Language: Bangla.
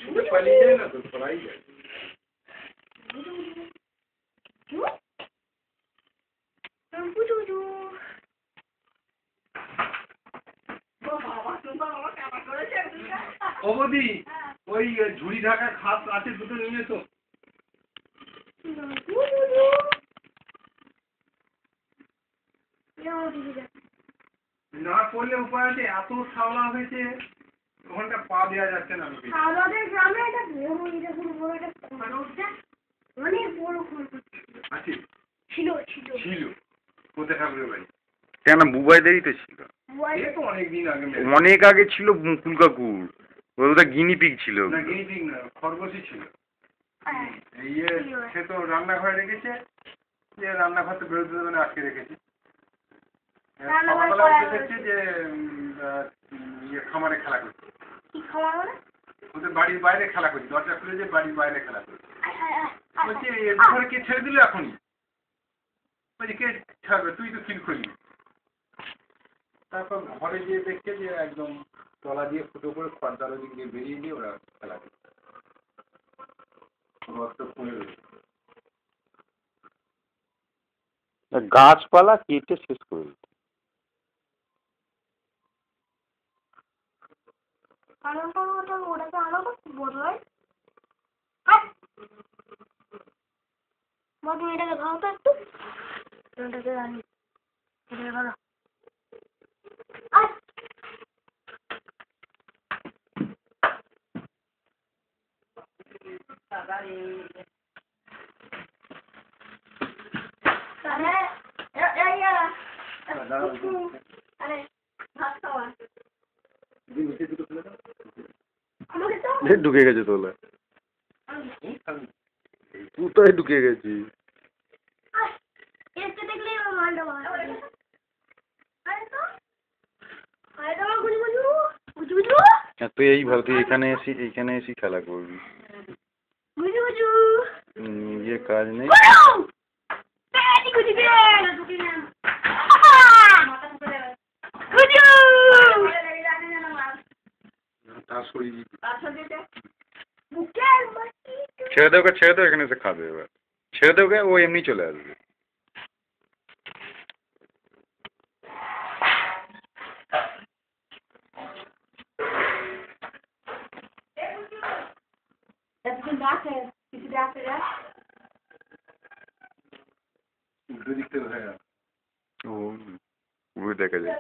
ছুটে পালিয়ে যায় না তো, পড়াই যায়। ও বৌদি, ওই ঝুড়ি ঢাকা খাট আছে, দুটো নিয়ে এসো। না করলে উপায় আছে, এত শাওলা হয়েছে ওখানটা পা দেওয়া যাচ্ছে না। আমাদের গ্রামে একটা অনেক বড় আছে, ছিল ছিল ছিল কোথায় ঠাকুরের বাড়ি? কেন বুবাইদেরই তো ছিল, অনেকদিন আগে। অনেক আগে ছিল মুকুল কাকুর, ওটা গিনিপিগ ছিল। না গিনিপিগ না, খরগোশই ছিল। ইয়ে সে তো রান্নাঘরে রেখেছে, যে রান্নাঘর তো বেরোতে দেবে না, আটকে রেখেছি। সকালবেলা উঠে দেখছে যে ইয়ে খামারে খেলা করছে। ওদের বাড়ির বাইরে খেলা করছে, দরজা খুলে যে বাড়ির বাইরে খেলা করছে। বলছে ঘরে কে ছেড়ে দিল এখনই? বলছে কে ছাড়বে, তুই তো ফিল করলি। তারপর ঘরে গিয়ে দেখছে যে একদম তলা দিয়ে ফুটো করে খড়দার দিক দিয়ে বেরিয়ে দিয়ে ওরা খেলা করছে। রক্ত পুড়ে রয়েছে। গাছপালা কেটে শেষ করে দিত। ওটাকে আনো বোধহয় তুমি এটাকে খাও তো একটু, এটাকে আনি, এটাকে ভালো। ঢুকে গেছে তোলা, কোথায় ঢুকে গেছি? তুই এইভাবে তুই এখানে এসি খেলা করবি, নিজের কাজ নেই। ছেড়ে দেওকে, ছেড়ে দেও, এখানে এসে খাবে। এবার ছেড়ে দেওকে, ও এমনি চলে আসবে। ও উড়ে দেখা যায়।